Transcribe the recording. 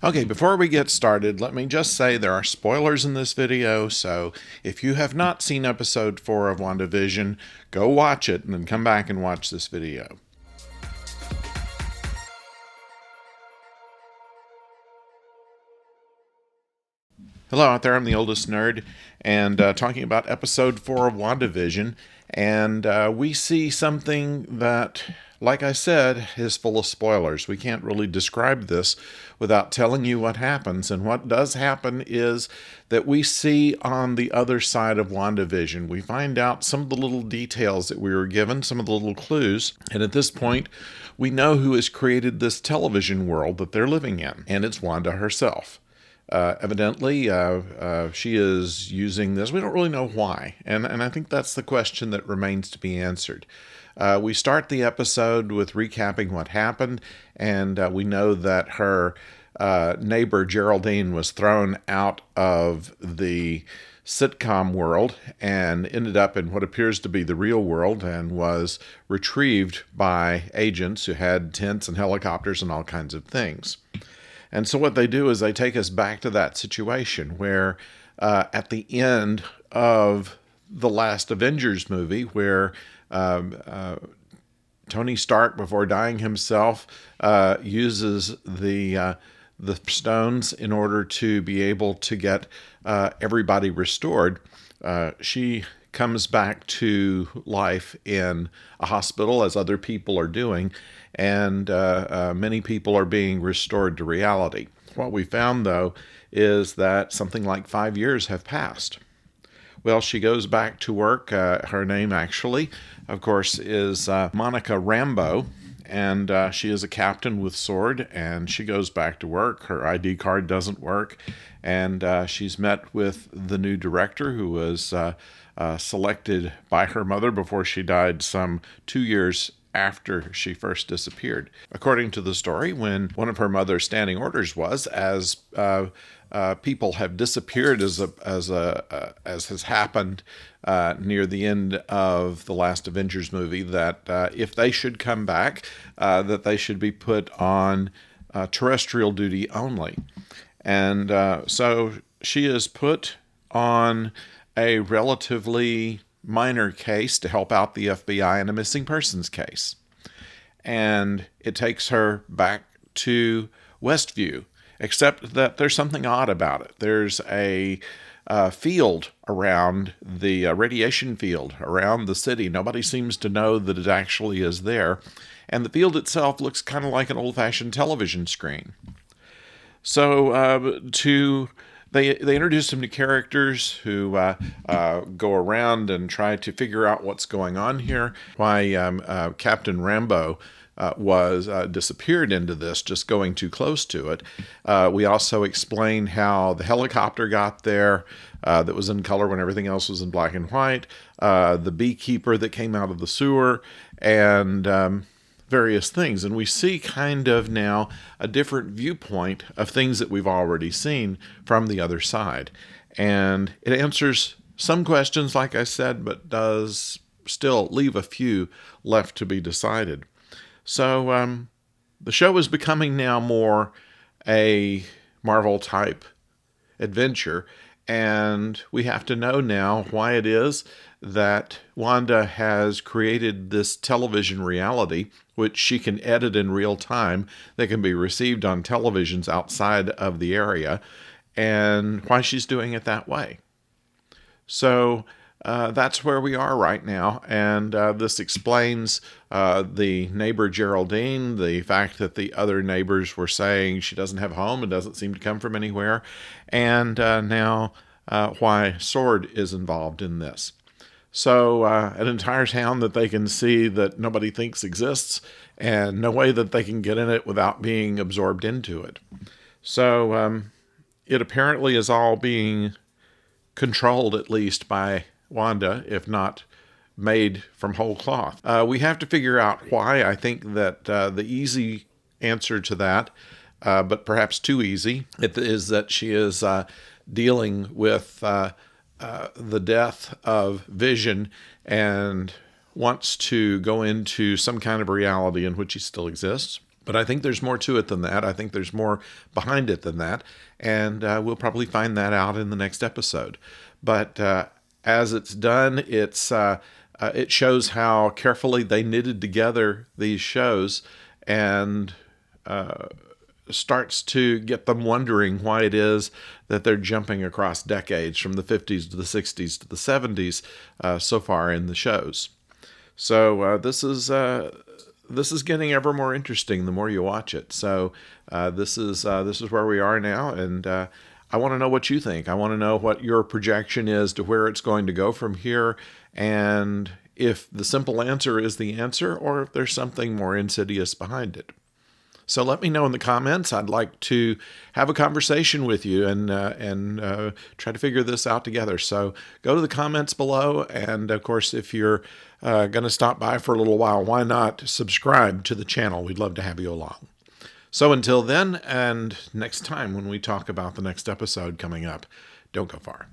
Okay, before we get started, let me just say there are spoilers in this video, so if you have not seen episode 4 of WandaVision, go watch it and then come back and watch this video. Hello out there, I'm the oldest nerd, and talking about episode 4 of WandaVision, and we see something that, like I said, is full of spoilers. We can't really describe this without telling you what happens, and what does happen is that we see on the other side of WandaVision, we find out some of the little details that we were given, some of the little clues, and at this point, we know who has created this television world that they're living in, and it's Wanda herself. Evidently, she is using this. We don't really know why, and I think that's the question that remains to be answered. We start the episode with recapping what happened, and we know that her neighbor Geraldine was thrown out of the sitcom world and ended up in what appears to be the real world and was retrieved by agents who had tents and helicopters and all kinds of things. And so what they do is they take us back to that situation where at the end of the last Avengers movie, where Tony Stark, before dying himself, uses the stones in order to be able to get everybody restored, she comes back to life in a hospital, as other people are doing, and many people are being restored to reality. What we found, though, is that something like 5 years have passed. Well, she goes back to work. Her name, actually, of course, is Monica Rambeau, and she is a captain with sword, and she goes back to work. Her ID card doesn't work, and she's met with the new director, who was selected by her mother before she died some 2 years after she first disappeared. According to the story, when one of her mother's standing orders was, as people have disappeared as has happened near the end of the last Avengers movie, that if they should come back, that they should be put on terrestrial duty only. And so she is put on a relatively minor case to help out the FBI in a missing persons case. And it takes her back to Westview, except that there's something odd about it. There's a field around the radiation field around the city. Nobody seems to know that it actually is there. And the field itself looks kind of like an old-fashioned television screen. So They introduce some new characters who go around and try to figure out what's going on here, why Captain Rambeau was disappeared into this, just going too close to it. We also explain how the helicopter got there that was in color when everything else was in black and white, the beekeeper that came out of the sewer, and various things. And we see kind of now a different viewpoint of things that we've already seen from the other side. And it answers some questions, like I said, but does still leave a few left to be decided. So the show is becoming now more a Marvel-type adventure, and we have to know now why it is that Wanda has created this television reality, which she can edit in real time, that can be received on televisions outside of the area, and why she's doing it that way. So that's where we are right now, and this explains the neighbor Geraldine, the fact that the other neighbors were saying she doesn't have a home and doesn't seem to come from anywhere, and now why Sword is involved in this. So an entire town that they can see that nobody thinks exists, and no way that they can get in it without being absorbed into it. So it apparently is all being controlled, at least by Wanda, if not made from whole cloth. We have to figure out why. I think that the easy answer to that, but perhaps too easy, it is that she is dealing with the death of Vision and wants to go into some kind of reality in which he still exists. But I think there's more to it than that. I think there's more behind it than that. And we'll probably find that out in the next episode. But as it's done, it shows how carefully they knitted together these shows, and starts to get them wondering why it is that they're jumping across decades from the 50s to the 60s to the 70s so far in the shows. So this is getting ever more interesting the more you watch it. So this is where we are now, and I want to know what you think. I want to know what your projection is to where it's going to go from here, and if the simple answer is the answer, or if there's something more insidious behind it. So let me know in the comments. I'd like to have a conversation with you and try to figure this out together. So go to the comments below. And of course, if you're going to stop by for a little while, why not subscribe to the channel? We'd love to have you along. So until then, and next time when we talk about the next episode coming up, don't go far.